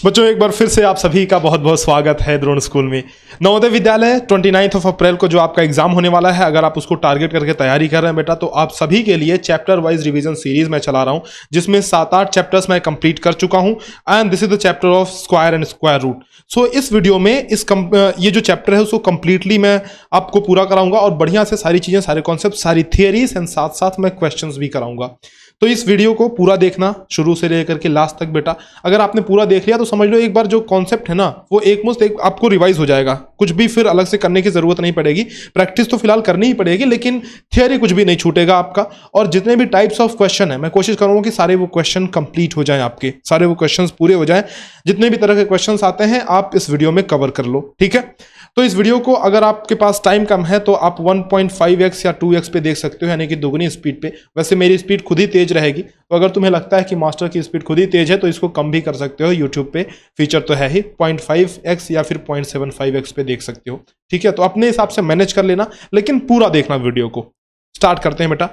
बच्चों एक बार फिर से आप सभी का बहुत बहुत स्वागत है द्रोण स्कूल में। नवोदय विद्यालय 29 अप्रैल को जो आपका एग्जाम होने वाला है, अगर आप उसको टारगेट करके तैयारी कर रहे हैं बेटा, तो आप सभी के लिए चैप्टर वाइज रिवीजन सीरीज मैं चला रहा हूं, जिसमें 7-8 चैप्टर्स मैं कंप्लीट कर चुका हूं। And this is the chapter of square and square root. So इस वीडियो में ये जो चैप्टर है उसको कंप्लीटली मैं आपको पूरा कराऊंगा और बढ़िया से सारी चीजें, सारे कॉन्सेप्ट, सारी थियरीज एंड साथ साथ मैं क्वेश्चन भी कराऊंगा। तो इस वीडियो को पूरा देखना शुरू से लेकर के लास्ट तक बेटा। अगर आपने पूरा देख लिया तो समझ लो एक बार जो कॉन्सेप्ट है ना वो एक आपको रिवाइज हो जाएगा, कुछ भी फिर अलग से करने की जरूरत नहीं पड़ेगी। प्रैक्टिस तो फिलहाल करनी ही पड़ेगी, लेकिन थियरी कुछ भी नहीं छूटेगा आपका। और जितने भी टाइप्स ऑफ क्वेश्चन है मैं कोशिश करूंगा कि सारे वो क्वेश्चन कंप्लीट हो जाएं, आपके सारे वो क्वेश्चन पूरे हो जाएं। जितने भी तरह के क्वेश्चन आते हैं आप इस वीडियो में कवर कर लो, ठीक है। तो इस वीडियो को अगर आपके पास टाइम कम है तो आप 1.5x या 2x पे देख सकते हो, यानी कि दुगनी स्पीड पे। वैसे मेरी स्पीड खुद ही तेज रहेगी, तो अगर तुम्हें लगता है कि मास्टर की स्पीड खुद ही तेज है तो इसको कम भी कर सकते हो। यूट्यूब पे फीचर तो है ही, 0.5x या फिर 0.75x पे देख सकते हो, ठीक है। तो अपने हिसाब से मैनेज कर लेना, लेकिन पूरा देखना वीडियो को। स्टार्ट करते हैं बेटा।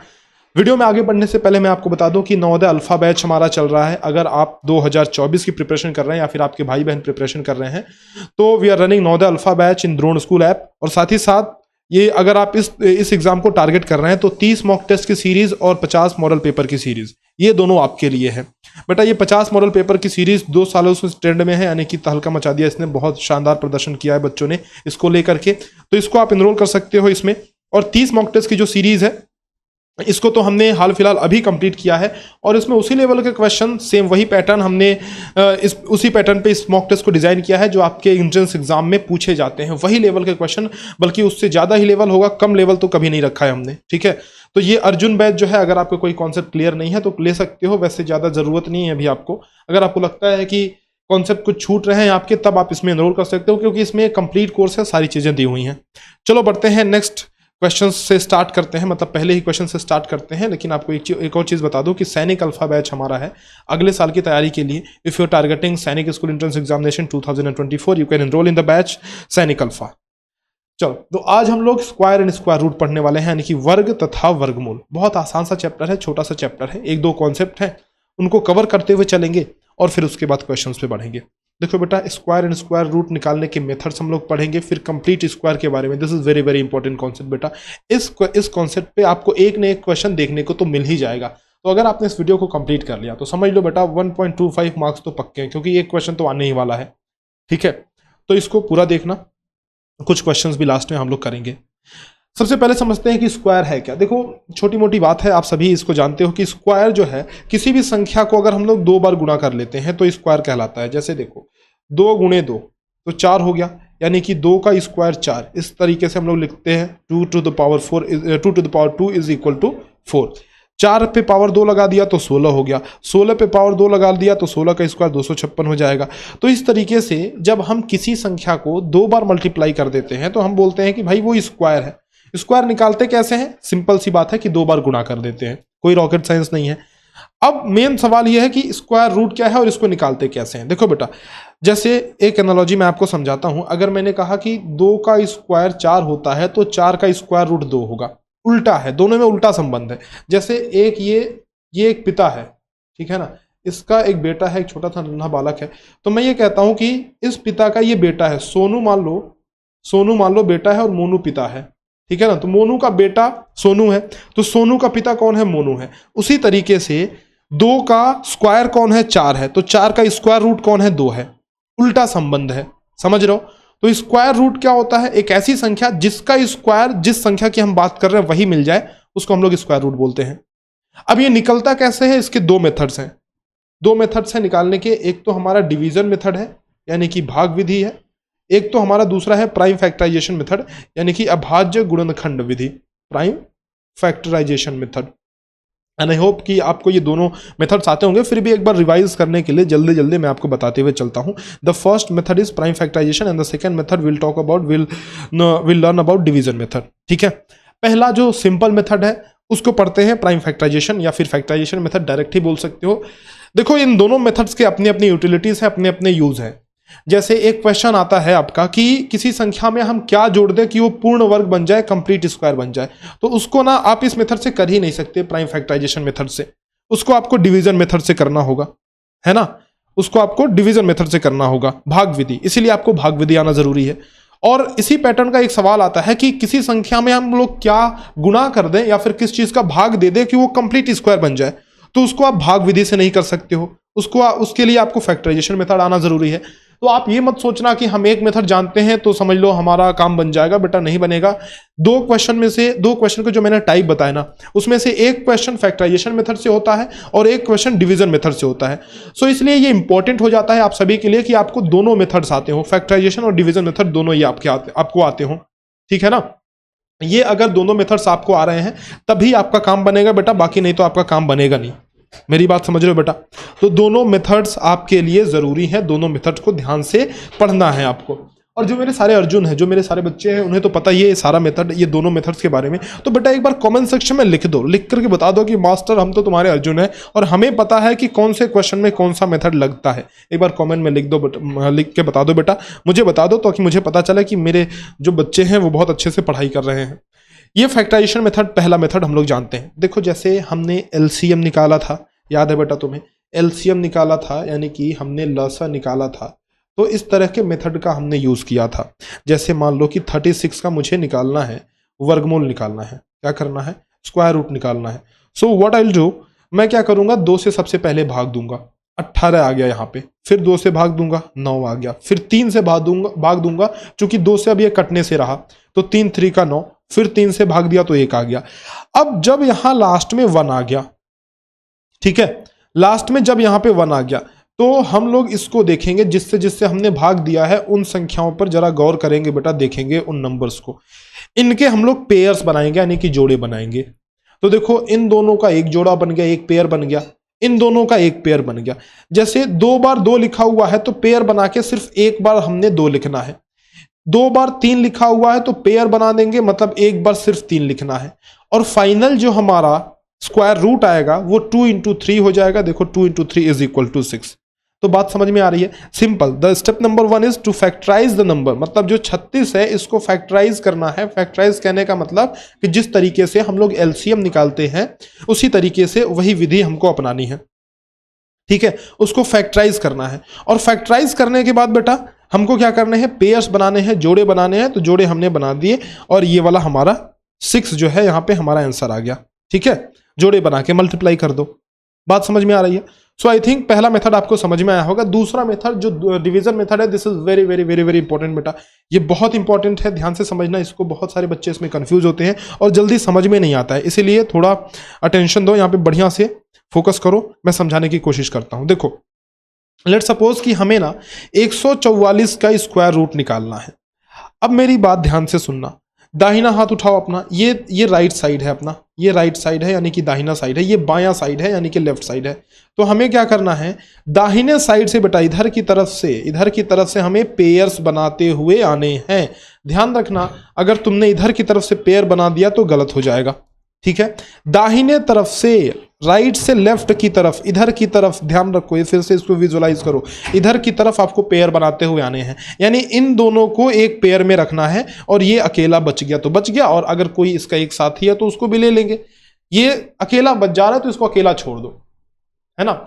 वीडियो में आगे बढ़ने से पहले मैं आपको बता दूं कि नवोदय अल्फा बैच हमारा चल रहा है। अगर आप 2024 की प्रिपरेशन कर रहे हैं या फिर आपके भाई बहन प्रिपरेशन कर रहे हैं तो we are running Navodaya alpha batch in Drona school app. और साथ ही साथ ये अगर आप इस एग्जाम को टारगेट कर रहे हैं तो 30 मॉक टेस्ट की सीरीज और 50 मॉडल पेपर की सीरीज, ये दोनों आपके लिए है बेटा। ये 50 मॉडल पेपर की सीरीज 2 सालों से ट्रेंड में है, यानी कि तहलका मचा दिया इसने, बहुत शानदार प्रदर्शन किया है बच्चों ने इसको लेकर के। तो इसको आप इनरोल कर सकते हो इसमें। और 30 मॉक टेस्ट की जो सीरीज है इसको तो हमने हाल फिलहाल अभी कंप्लीट किया है, और इसमें उसी लेवल के क्वेश्चन, सेम वही पैटर्न हमने उसी पैटर्न पे इस मॉक टेस्ट को डिजाइन किया है जो आपके एंट्रेंस एग्जाम में पूछे जाते हैं। वही लेवल के क्वेश्चन, बल्कि उससे ज्यादा ही लेवल होगा, कम लेवल तो कभी नहीं रखा है हमने, ठीक है। तो ये अर्जुन बैच जो है, अगर आपको कोई कॉन्सेप्ट क्लियर नहीं है तो ले सकते हो, वैसे ज्यादा जरूरत नहीं है अभी आपको। अगर आपको लगता है कि कॉन्सेप्ट कुछ छूट रहे हैं आपके, तब आप इसमें एनरोल कर सकते हो, क्योंकि इसमें कंप्लीट कोर्स है, सारी चीजें दी हुई हैं। चलो बढ़ते हैं नेक्स्ट क्वेश्चन से स्टार्ट करते हैं, मतलब पहले ही क्वेश्चन से स्टार्ट करते हैं। लेकिन आपको एक और चीज बता दूं कि सैनिक अल्फा बैच हमारा है अगले साल की तैयारी के लिए। इफ यू आर टारगेटिंग सैनिक school entrance examination 2024 you can enrol in the batch सैनिक अल्फा। चलो, तो आज हम लोग स्क्वायर एंड स्क्वायर रूट पढ़ने वाले हैं, यानी कि वर्ग तथा वर्गमूल। बहुत आसान सा चैप्टर है, छोटा सा चैप्टर है, 1-2 कॉन्सेप्ट है, उनको कवर करते हुए चलेंगे और फिर उसके बाद क्वेश्चंस पे बढ़ेंगे। देखो बेटा, स्क्वायर एंड स्क्वायर रूट निकालने के मेथड्स हम लोग पढ़ेंगे, फिर कंप्लीट स्क्वायर के बारे में। This is very very important concept बेटा। इस कॉन्सेप्ट पे आपको एक न एक क्वेश्चन देखने को तो मिल ही जाएगा। तो अगर आपने इस वीडियो को कंप्लीट कर लिया तो समझ लो बेटा 1.25 मार्क्स तो पक्के हैं, क्योंकि एक क्वेश्चन तो आने ही वाला है, ठीक है। तो इसको पूरा देखना, कुछ क्वेश्चंस भी लास्ट में हम लोग करेंगे। सबसे पहले समझते हैं कि स्क्वायर है क्या। देखो, छोटी मोटी बात है, आप सभी इसको जानते हो कि स्क्वायर जो है, किसी भी संख्या को अगर हम लोग 2 बार गुणा कर लेते हैं तो स्क्वायर कहलाता है। जैसे देखो, 2 गुणे 2 तो 4 हो गया, यानी कि 2 का स्क्वायर 4। इस तरीके से हम लोग लिखते हैं 2 to the power 2 is equal to 4। 4 पे पावर 2 लगा दिया तो 16 हो गया, 16 पे पावर 2 लगा दिया तो 16 का स्क्वायर 256 हो जाएगा। तो इस तरीके से जब हम किसी संख्या को 2 बार मल्टीप्लाई कर देते हैं तो हम बोलते हैं कि भाई वो स्क्वायर है। स्क्वायर निकालते कैसे हैं? सिंपल सी बात है कि 2 बार गुणा कर देते हैं, कोई रॉकेट साइंस नहीं है। अब मेन सवाल यह है कि स्क्वायर रूट क्या है और इसको निकालते कैसे हैं। देखो बेटा, जैसे एक एनालॉजी मैं आपको समझाता हूं। अगर मैंने कहा कि 2 का स्क्वायर 4 होता है तो 4 का स्क्वायर रूट 2 होगा। उल्टा है, दोनों में उल्टा संबंध है। जैसे एक ये एक पिता है, ठीक है ना, इसका एक बेटा है, एक छोटा सा नन्हा बालक है। तो मैं ये कहता हूं कि इस पिता का ये बेटा है, सोनू मान लो बेटा है और मोनू पिता है, ठीक है ना। तो मोनू का बेटा सोनू है, तो सोनू का पिता कौन है? मोनू है। उसी तरीके से 2 का स्क्वायर कौन है? 4 है, तो 4 का स्क्वायर रूट कौन है? 2 है। उल्टा संबंध है, समझ रहे हो। तो स्क्वायर रूट क्या होता है? एक ऐसी संख्या जिसका स्क्वायर जिस संख्या की हम बात कर रहे हैं वही मिल जाए, उसको हम लोग स्क्वायर रूट बोलते हैं। अब ये निकलता कैसे है? इसके 2 मेथड्स हैं। 2 मेथड्स हैं निकालने के। एक तो हमारा डिवीजन मेथड है, यानी कि भाग विधि है। एक तो हमारा दूसरा है प्राइम फैक्टराइजेशन मेथड, यानी कि अभाज्य गुणनखंड विधि, prime factorisation method. And I hope कि आपको ये दोनों मेथड्स आते होंगे। फिर भी एक बार रिवाइज करने के लिए जल्दी जल्दी मैं आपको बताते हुए चलता हूं। The first method is prime factorization and the second method will learn about division method, ठीक है। पहला जो सिंपल मेथड है उसको पढ़ते हैं, प्राइम फैक्टराइजेशन या फिर फैक्टराइजेशन मेथड, डायरेक्ट ही बोल सकते हो। देखो, इन दोनों मेथड्स के अपनी अपनी यूटिलिटीज है, अपने अपने यूज है। जैसे एक क्वेश्चन आता है आपका कि किसी संख्या में हम क्या जोड़ दें कि वो पूर्ण वर्ग बन जाए, कंप्लीट स्क्वायर बन जाए, तो उसको ना आप इस मेथड से कर ही नहीं सकते, प्राइम फैक्टराइजेशन मेथड से। उसको आपको डिवीजन मेथड से करना होगा, है ना। उसको आपको डिवीजन मेथड से करना होगा, भाग विधि, इसीलिए आपको भाग विधि आना जरूरी है। और इसी पैटर्न का एक सवाल आता है कि किसी संख्या में हम लोग क्या गुणा कर दें या फिर किस चीज का भाग दे दें कि वो कंप्लीट स्क्वायर बन जाए, तो उसको आप भाग विधि से नहीं कर सकते हो, उसके लिए आपको फैक्टराइजेशन मेथड आना जरूरी है। तो आप ये मत सोचना कि हम एक मेथड जानते हैं तो समझ लो हमारा काम बन जाएगा, बेटा नहीं बनेगा। दो क्वेश्चन को जो मैंने टाइप बताया ना, उसमें से एक क्वेश्चन फैक्टराइजेशन मेथड से होता है और एक क्वेश्चन डिवीजन मेथड से होता है। सो इसलिए ये इंपॉर्टेंट हो जाता है आप सभी के लिए कि आपको दोनों मेथड्स आते हो, फैक्टराइजेशन और डिवीजन मेथड दोनों ही आपको आते हो, ठीक है ना। ये अगर दोनों मेथड्स आपको आ रहे हैं तभी आपका काम बनेगा बेटा, बाकी नहीं तो आपका काम बनेगा नहीं। मेरी बात समझ रहे हो बेटा? तो दोनों मेथड्स आपके लिए जरूरी हैं, दोनों मेथड्स को ध्यान से पढ़ना है आपको। और जो मेरे सारे अर्जुन हैं, जो मेरे सारे बच्चे हैं, उन्हें तो पता ही है सारा मेथड, ये दोनों मेथड्स के बारे में। तो बेटा एक बार कमेंट सेक्शन में लिख दो, लिख करके बता दो कि मास्टर हम तो तुम्हारे अर्जुन हैं और हमें पता है कि कौन से क्वेश्चन में कौन सा मेथड लगता है। एक बार कमेंट में लिख दो, लिख के बता दो बेटा, मुझे बता दो ताकि मुझे पता चले कि मेरे जो बच्चे हैं वो बहुत अच्छे से पढ़ाई कर रहे हैं। ये फैक्टराइजेशन मेथड, पहला मेथड हम लोग जानते हैं। देखो जैसे हमने एलसीएम निकाला था, याद है बेटा तुम्हें? एलसीएम निकाला था यानी कि हमने लसा निकाला था, तो इस तरह के मेथड का हमने यूज किया था। जैसे मान लो कि 36 का मुझे निकालना है, वर्गमूल निकालना है, क्या करना है, स्क्वायर रूट निकालना है। So what I will do, मैं क्या करूंगा, 2 से सबसे पहले भाग दूंगा, 18 आ गया यहाँ पे, फिर 2 से भाग दूंगा, 9 आ गया, फिर 3 से भाग दूंगा चूंकि 2 से अब ये कटने से रहा, तो 3 3 का 9, फिर 3 से भाग दिया तो 1 आ गया। अब जब यहां लास्ट में 1 आ गया, ठीक है, लास्ट में जब यहां पे 1 आ गया तो हम लोग इसको देखेंगे, जिससे जिससे हमने भाग दिया है उन संख्याओं पर जरा गौर करेंगे बेटा, देखेंगे उन नंबर्स को, इनके हम लोग पेयर्स बनाएंगे यानी कि जोड़े बनाएंगे। तो देखो इन दोनों का एक जोड़ा बन गया, एक पेयर बन गया, इन दोनों का एक पेयर बन गया। जैसे 2 बार 2 लिखा हुआ है तो पेयर बना के सिर्फ एक बार हमने 2 लिखना है, 2 बार 3 लिखा हुआ है तो पेयर बना देंगे, मतलब एक बार सिर्फ 3 लिखना है। और फाइनल जो हमारा स्क्वायर रूट आएगा वो 2 इंटू 3 हो जाएगा। देखो 2 इंटू 3 इज इक्वल टू 6। तो बात समझ में आ रही है? Simple. The step number 1 is to factorize the number, मतलब जो 36 है इसको फैक्टराइज करना है। फैक्टराइज कहने का मतलब कि जिस तरीके से हम लोग एलसीएम निकालते हैं उसी तरीके से वही विधि हमको अपनानी है, ठीक है, उसको फैक्टराइज करना है। और फैक्टराइज करने के बाद बेटा हमको क्या करने हैं, पेयर्स बनाने हैं, जोड़े बनाने हैं। तो जोड़े हमने बना दिए और ये वाला हमारा 6 जो है यहाँ पे हमारा आंसर आ गया, ठीक है। जोड़े बना के मल्टीप्लाई कर दो। बात समझ में आ रही है? सो आई थिंक पहला मेथड आपको समझ में आया होगा। दूसरा मेथड जो डिवीजन मेथड है, this is very very very very important बेटा, ये बहुत इंपॉर्टेंट है, ध्यान से समझना इसको। बहुत सारे बच्चे इसमें कंफ्यूज होते हैं और जल्दी समझ में नहीं आता है, इसीलिए थोड़ा अटेंशन दो, यहाँ पे बढ़िया से फोकस करो, मैं समझाने की कोशिश करता हूं। देखो लेट सपोज कि हमें ना 144 का स्क्वायर रूट निकालना है। अब मेरी बात ध्यान से सुनना, दाहिना हाथ उठाओ अपना, ये राइट साइड है अपना, ये राइट साइड है यानी कि दाहिना साइड है, ये बायां साइड है यानी कि लेफ्ट साइड है। तो हमें क्या करना है, दाहिने साइड से बेटा इधर की तरफ से हमें पेयर्स बनाते हुए आने हैं। ध्यान रखना, अगर तुमने इधर की तरफ से पेयर बना दिया तो गलत हो जाएगा, ठीक है। दाहिने तरफ से, राइट से लेफ्ट की तरफ, इधर की तरफ, ध्यान रखो, ये फिर से इसको विजुअलाइज करो, इधर की तरफ आपको पेयर बनाते हुए आने हैं, यानी इन दोनों को एक पेयर में रखना है। और ये अकेला बच गया तो बच गया, और अगर कोई इसका एक साथी है तो उसको भी ले लेंगे। ये अकेला बच जा रहा है तो इसको अकेला छोड़ दो, है ना।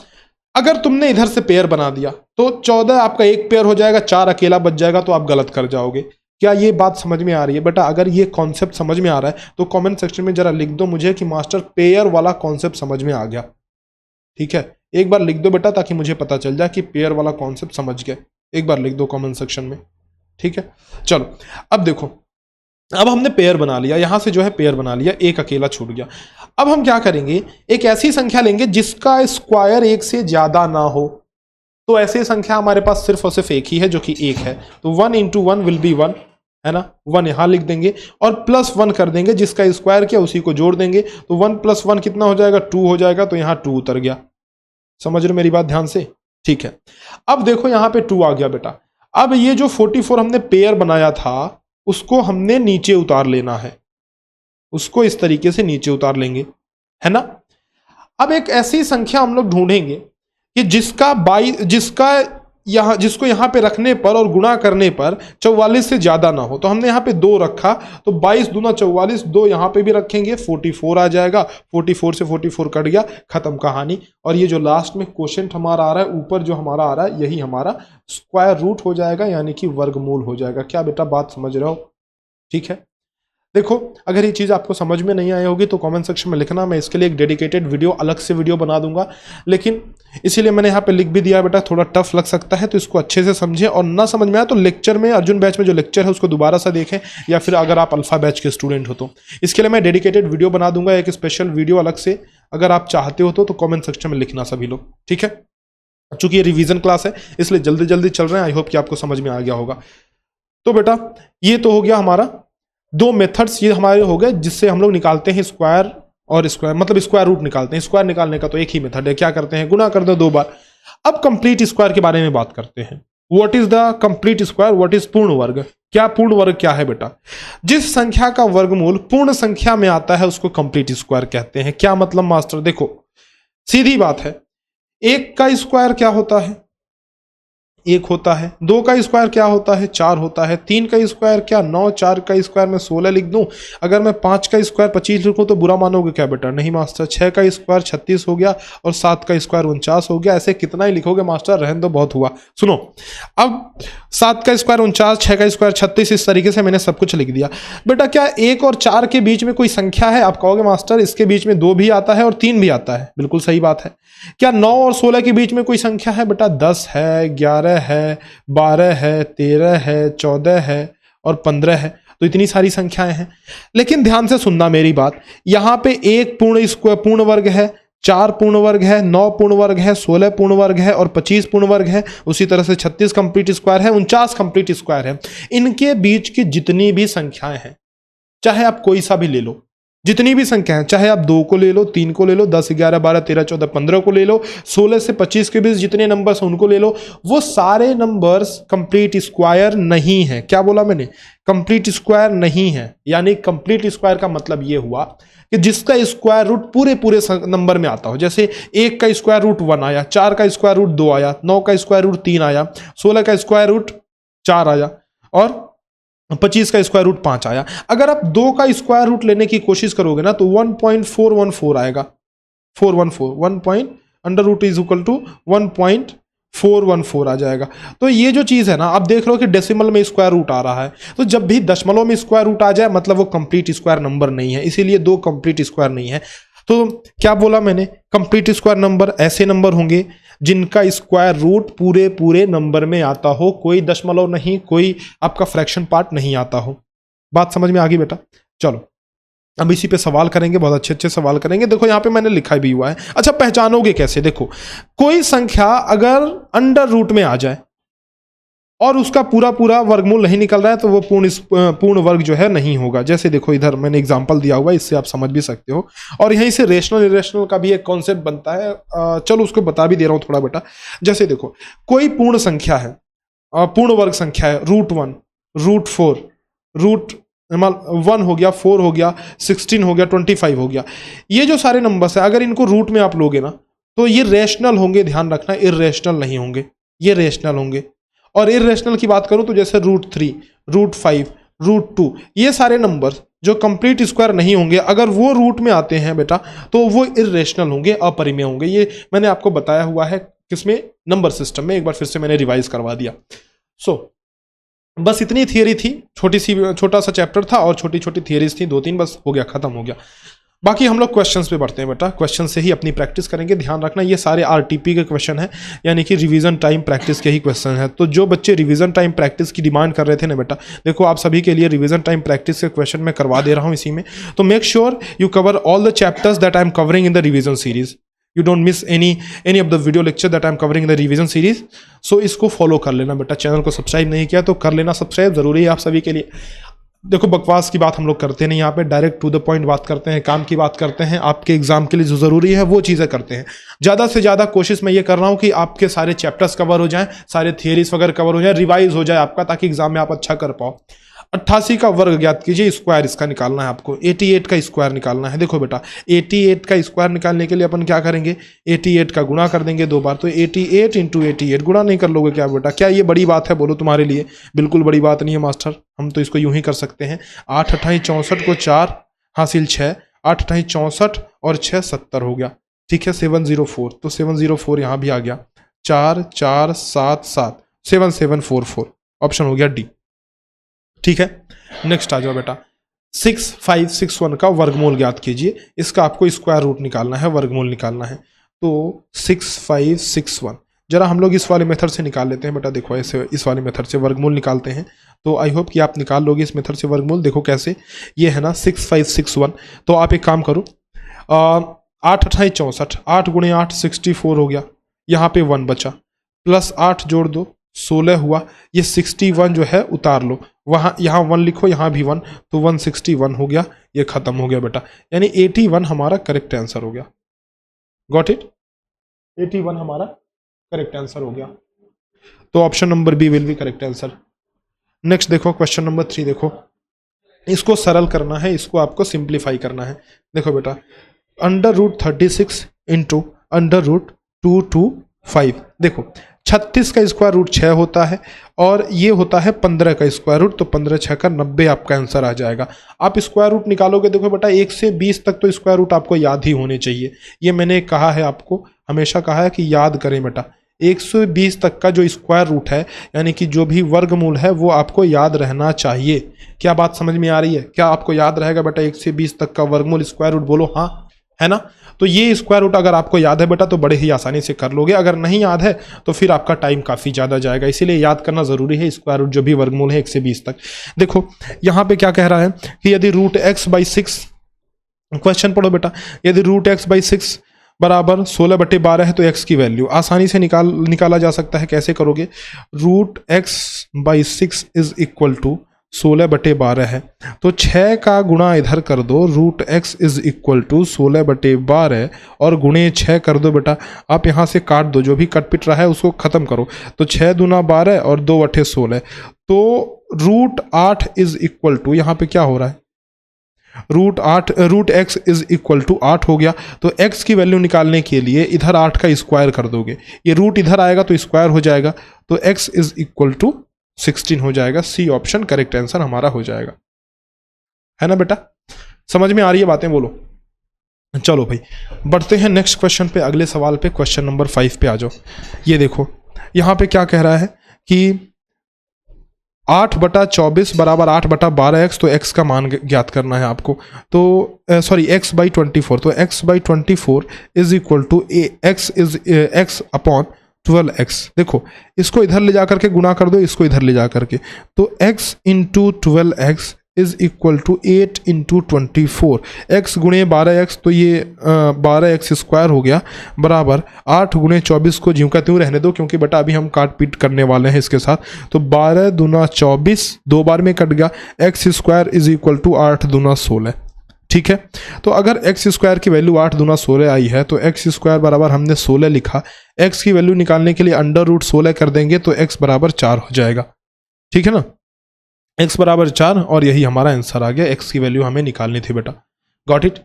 अगर तुमने इधर से पेयर बना दिया तो 14 आपका एक पेयर हो जाएगा, 4 अकेला बच जाएगा, तो आप गलत कर जाओगे। क्या ये बात समझ में आ रही है बेटा? अगर ये कॉन्सेप्ट समझ में आ रहा है तो कमेंट सेक्शन में जरा लिख दो मुझे कि मास्टर पेयर वाला कॉन्सेप्ट समझ में आ गया, ठीक है। एक बार लिख दो बेटा ताकि मुझे पता चल जाए कि पेयर वाला कॉन्सेप्ट समझ गए। एक बार लिख दो कमेंट सेक्शन में, ठीक है। चलो अब देखो, अब हमने पेयर बना लिया, यहां से जो है पेयर बना लिया, एक अकेला छूट गया। अब हम क्या करेंगे, एक ऐसी संख्या लेंगे जिसका स्क्वायर 1 से ज्यादा ना हो। तो ऐसी संख्या हमारे पास सिर्फ और सिर्फ एक ही है जो कि 1 है। तो 1 इंटू 1 विल बी 1, है ना। 1 यहां लिख देंगे और प्लस 1 कर देंगे, जिसका स्क्वायर किया उसी को जोड़ देंगे। तो 1 प्लस 1 कितना हो जाएगा, 2 हो जाएगा। तो यहां 2 उतर गया। समझ रहे मेरी बात ध्यान से? ठीक है। अब देखो यहां पे 2 आ गया बेटा। अब ये जो 44 हमने पेयर बनाया था उसको हमने नीचे उतार लेना है, उसको इस तरीके से नीचे उतार लेंगे, है ना। अब एक ऐसी संख्या हम लोग ढूंढेंगे कि जिसका यहाँ जिसको यहाँ पे रखने पर और गुणा करने पर 44 से ज़्यादा ना हो, तो हमने यहाँ पे 2 रखा, तो 22 दूना 44, 2 यहाँ पे भी रखेंगे, 44 आ जाएगा, 44 से 44 कट गया, खत्म कहानी। और ये जो लास्ट में क्वेश्चन हमारा आ रहा है, ऊपर जो हमारा आ रहा है, यही हमारा स्क्वायर रूट हो जाएगा, यानी कि वर्गमूल हो जाएगा। क्या बेटा बात समझ रहे हो? ठीक है। देखो, अगर ये चीज़ आपको समझ में नहीं आई होगी तो कमेंट सेक्शन में लिखना, मैं इसके लिए एक डेडिकेटेड वीडियो, अलग से वीडियो बना दूंगा। लेकिन इसीलिए मैंने यहाँ पे लिख भी दिया, बेटा थोड़ा टफ लग सकता है तो इसको अच्छे से समझें, और ना समझ में आए तो लेक्चर में, अर्जुन बैच में जो लेक्चर है उसको दोबारा से देखें, या फिर अगर आप अल्फा बैच के स्टूडेंट हो तो इसके लिए मैं डेडिकेटेड वीडियो बना दूंगा, एक स्पेशल वीडियो अलग से। अगर आप चाहते हो तो कॉमेंट सेक्शन में लिखना सभी लोग, ठीक है। चूंकि ये रिवीजन क्लास है इसलिए जल्दी जल्दी चल रहे हैं, आई होप कि आपको समझ में आ गया होगा। तो बेटा ये तो हो गया हमारा 2 मेथड्स, ये हमारे हो गए जिससे हम लोग निकालते हैं स्क्वायर और स्क्वायर, मतलब स्क्वायर रूट निकालते हैं। स्क्वायर निकालने का तो एक ही मेथड है, क्या करते हैं, गुना कर दो 2 बार। अब कंप्लीट स्क्वायर के बारे में बात करते हैं। What is the complete square, what is पूर्ण वर्ग? क्या पूर्ण वर्ग क्या है बेटा? जिस संख्या का वर्गमूल पूर्ण संख्या में आता है उसको कंप्लीट स्क्वायर कहते हैं। क्या मतलब मास्टर? देखो सीधी बात है, 1 का स्क्वायर क्या होता है? 1 होता है। 2 का स्क्वायर क्या होता है? 4 होता है। 3 का स्क्वायर क्या? 9। 4 का स्क्वायर मैं 16 लिख दूं। अगर मैं 5 का स्क्वायर 25 लिखूं तो बुरा मानोगे क्या बेटा? नहीं मास्टर। 6 का स्क्वायर 36 हो गया, और 7 का स्क्वायर 49 हो गया। ऐसे कितना ही लिखोगे मास्टर, रहने दो, बहुत हुआ। सुनो, अब 7 का स्क्वायर 49, 6 का स्क्वायर 36, इस तरीके से मैंने सब कुछ लिख दिया। बेटा क्या 1 और 4 के बीच में कोई संख्या है? आप कहोगे मास्टर इसके बीच में 2 भी आता है और 3 भी आता है। बिल्कुल सही बात है। क्या 9 और 16 के बीच में कोई संख्या है? बेटा 10 है, 11 है, 12 है, 13 है, 14 है और 15 है। तो इतनी सारी संख्याएं हैं। लेकिन ध्यान से सुनना मेरी बात, यहां पे 1 पूर्ण वर्ग है, 4 पूर्ण वर्ग है, 9 पूर्ण वर्ग है, 16 पूर्ण वर्ग है और 25 पूर्ण वर्ग है। उसी तरह से 36 कंप्लीट स्क्वायर है, 49 कंप्लीट स्क्वायर है। इनके बीच की जितनी भी संख्याएं हैं, चाहे आप कोई सा भी ले लो, जितनी भी संख्या है, चाहे आप 2 को ले लो, 3 को ले लो, 10, 11, 12, 13, 14, 15 को ले लो, 16 से 25 के बीच जितने नंबर्स हैं उनको ले लो, वो सारे नंबर्स कंप्लीट स्क्वायर नहीं है। क्या बोला मैंने? कंप्लीट स्क्वायर नहीं है। यानी कंप्लीट स्क्वायर का मतलब ये हुआ कि जिसका स्क्वायर रूट पूरे पूरे नंबर में आता हो। जैसे 1 का स्क्वायर रूट 1 आया, 4 का स्क्वायर रूट 2 आया, 9 का स्क्वायर रूट 3 आया, 16 का स्क्वायर रूट 4 आया और 25 का स्क्वायर रूट 5 आया। अगर आप 2 का स्क्वायर रूट लेने की कोशिश करोगे ना तो 1.414 आएगा। 414 1 point under root is equal to 1.414 आ जाएगा। तो ये जो चीज़ है ना, आप देख रहे हो कि डेसिमल में स्क्वायर रूट आ रहा है, तो जब भी दशमलव में स्क्वायर रूट आ जाए मतलब वो कंप्लीट स्क्वायर नंबर नहीं है, इसीलिए 2 कंप्लीट स्क्वायर नहीं है। तो क्या बोला मैंने? कंप्लीट स्क्वायर नंबर ऐसे नंबर होंगे जिनका स्क्वायर रूट पूरे पूरे नंबर में आता हो, कोई दशमलव नहीं, कोई आपका फ्रैक्शन पार्ट नहीं आता हो। बात समझ में आ गई बेटा? चलो अब इसी पे सवाल करेंगे, बहुत अच्छे अच्छे सवाल करेंगे। देखो यहाँ पे मैंने लिखा भी हुआ है। अच्छा, पहचानोगे कैसे? देखो, कोई संख्या अगर अंडर रूट में आ जाए और उसका पूरा पूरा वर्गमूल नहीं निकल रहा है तो वो पूर्ण वर्ग जो है नहीं होगा। जैसे देखो इधर मैंने एग्जांपल दिया हुआ है, इससे आप समझ भी सकते हो। और यहीं से रेशनल इरेशनल का भी एक कॉन्सेप्ट बनता है। चलो उसको बता भी दे रहा हूँ थोड़ा बेटा। जैसे देखो, कोई पूर्ण संख्या है, पूर्ण वर्ग संख्या है, √1, √4, √1 हो गया, 4 हो गया, 16 हो गया, 25 हो गया। ये जो सारे नंबर्स है, अगर इनको रूट में आप लोगे ना तो ये रेशनल होंगे, ध्यान रखना, इरेशनल नहीं होंगे, ये रेशनल होंगे। और इरेशनल की बात करूं तो जैसे √3, √5, √2, ये सारे नंबर जो कंप्लीट स्क्वायर नहीं होंगे, अगर वो रूट में आते हैं बेटा तो वो इरेशनल होंगे, अपरिमेय होंगे। ये मैंने आपको बताया हुआ है किसमें? नंबर सिस्टम में। एक बार फिर से मैंने रिवाइज करवा दिया। बस इतनी थियरी थी, छोटा सा चैप्टर था और छोटी छोटी थियरीज थी, 2-3, बस हो गया, खत्म हो गया। बाकी हम लोग क्वेश्चंस पे बढ़ते हैं बेटा। क्वेश्चन से ही अपनी प्रैक्टिस करेंगे। ध्यान रखना ये सारे आरटीपी के क्वेश्चन है, यानी कि रिवीजन टाइम प्रैक्टिस के ही क्वेश्चन है। तो जो बच्चे रिवीजन टाइम प्रैक्टिस की डिमांड कर रहे थे ना बेटा, देखो आप सभी के लिए रिवीजन टाइम प्रैक्टिस के क्वेश्चन मैं करवा दे रहा हूँ इसी में। तो make sure you cover all the chapters that I am covering in the revision series. You don't miss any of the video lecture that I am covering in the revision series. So इसको follow कर लेना बेटा। Channel को subscribe नहीं किया तो कर लेना सब्सक्राइब, जरूरी है आप सभी के लिए। देखो बकवास की बात हम लोग करते नहीं, यहाँ पे डायरेक्ट टू द पॉइंट बात करते हैं, काम की बात करते हैं, आपके एग्जाम के लिए जो जरूरी है वो चीज़ें करते हैं। ज़्यादा से ज़्यादा कोशिश मैं ये कर रहा हूँ कि आपके सारे चैप्टर्स कवर हो जाएं, सारे थियरीज वगैरह कवर हो जाए, रिवाइज हो जाए आपका, ताकि एग्जाम में आप अच्छा कर पाओ। 88 का वर्ग ज्ञात कीजिए, स्क्वायर इसका निकालना है आपको, 88 का स्क्वायर निकालना है। देखो बेटा 88 का स्क्वायर निकालने के लिए अपन क्या करेंगे, 88 का गुणा कर देंगे 2 बार, तो 88 इंटू 88, गुणा नहीं कर लोगे क्या बेटा? क्या ये बड़ी बात है? बोलो तुम्हारे लिए बिल्कुल बड़ी बात नहीं है मास्टर, हम तो इसको यूं ही कर सकते हैं। 8 अट्ठाई 64 को 4 हासिल 6, 8 अट्ठाई 64 और 6 70 हो गया, ठीक है। 704, तो 704 यहाँ भी आ गया, 4 4 7 7 7744, ऑप्शन हो गया डी, ठीक है। नेक्स्ट आ जाओ बेटा, 6561 का वर्गमूल ज्ञात कीजिए, इसका आपको स्क्वायर रूट निकालना है, वर्गमूल निकालना है। तो 6561 जरा हम लोग इस वाले मेथड से निकाल लेते हैं बेटा। देखो ऐसे इस वाले मेथड से वर्गमूल निकालते हैं, तो आई होप कि आप निकाल लोगे इस मेथड से वर्गमूल। देखो कैसे, ये है ना 6561, तो आप एक काम करो, 8 अट्ठाई 64, 8 गुणे 8 64 हो गया, यहाँ पे 1 बचा, प्लस 8 जोड़ दो 16 हुआ, ये 61 जो है उतार लो, वहाँ यहाँ 1 लिखो, यहाँ भी 1, तो 161 हो गया, ये खत्म हो गया बेटा। यानी 81 हमारा करेक्ट आंसर हो गया। Got it? 81 हमारा करेक्ट आंसर हो गया, तो option number B will be correct answer. Next देखो क्वेश्चन नंबर 3, देखो इसको सरल करना है, इसको आपको सिंप्लीफाई करना है। देखो बेटा, √36 इंटू √225, देखो 36 का स्क्वायर रूट 6 होता है और ये होता है 15 का स्क्वायर रूट, तो 15 6 का 90 आपका आंसर आ जाएगा। आप स्क्वायर रूट निकालोगे, देखो बेटा 1 से 20 तक तो स्क्वायर रूट आपको याद ही होने चाहिए, ये मैंने कहा है आपको, हमेशा कहा है कि याद करें बेटा। 120 तक का जो स्क्वायर रूट है, यानी कि जो भी वर्गमूल है, वो आपको याद रहना चाहिए। क्या बात समझ में आ रही है? क्या आपको याद रहेगा बेटा 1 से 20 तक का वर्गमूल स्क्वायर रूट? बोलो हाँ, है ना। तो ये स्क्वायर रूट अगर आपको याद है बेटा तो बड़े ही आसानी से कर लोगे, अगर नहीं याद है तो फिर आपका टाइम काफ़ी ज़्यादा जाएगा, इसीलिए याद करना ज़रूरी है स्क्वायर रूट जो भी वर्गमूल है 1 से 20 तक। देखो यहाँ पे क्या कह रहा है कि यदि √x/6, क्वेश्चन पढ़ो बेटा, यदि √x/6 बराबर 16/12 है, तो x की वैल्यू आसानी से निकाला जा सकता है। कैसे करोगे? √x/6 इज इक्वल टू 16/12 है, तो 6 का गुणा इधर कर दो, √x इज इक्वल टू 16/12 और गुणे 6 कर दो बेटा। आप यहाँ से काट दो, जो भी कट पिट रहा है उसको खत्म करो, तो 6 दूना 12 और 2 अठे 16, तो √8 इज इक्वल टू, यहाँ पे क्या हो रहा है, √x इज इक्वल टू 8 हो गया। तो x की वैल्यू निकालने के लिए इधर 8 का स्क्वायर कर दोगे, ये रूट इधर आएगा तो स्क्वायर हो जाएगा, तो x इज इक्वल टू 16 हो जाएगा। सी ऑप्शन करेक्ट आंसर हमारा हो जाएगा, है ना बेटा। समझ में आ रही है बातें? बोलो। चलो भाई बढ़ते हैं नेक्स्ट क्वेश्चन पे, अगले सवाल पे, क्वेश्चन नंबर 5 पे आ जाओ। ये देखो यहाँ पे क्या कह रहा है कि 8/24 बराबर 8/12x, तो x का मान ज्ञात करना है आपको। तो सॉरी x/24, तो x/24 is equal to x upon 12x। देखो इसको इधर ले जाकर के गुणा कर दो, इसको इधर ले जा करके, तो x into 12x is equal to 8 into 24, x गुणे 12x, तो ये 12x स्क्वायर हो गया, बराबर 8 गुणे 24 को ज्यों का त्यों रहने दो, क्योंकि बेटा अभी हम काट पीट करने वाले हैं इसके साथ। तो 12 दूना 24, 2 बार में कट गया, x square is equal to 8 दूना 16, ठीक है। तो अगर x स्क्वायर की वैल्यू 8 दूना 16 आई है, तो x स्क्वायर बराबर हमने 16 लिखा, x की वैल्यू निकालने के लिए √16 कर देंगे, तो x बराबर 4 हो जाएगा, ठीक है ना। x बराबर 4 और यही हमारा आंसर आ गया, x की वैल्यू हमें निकालनी थी बेटा। Got it?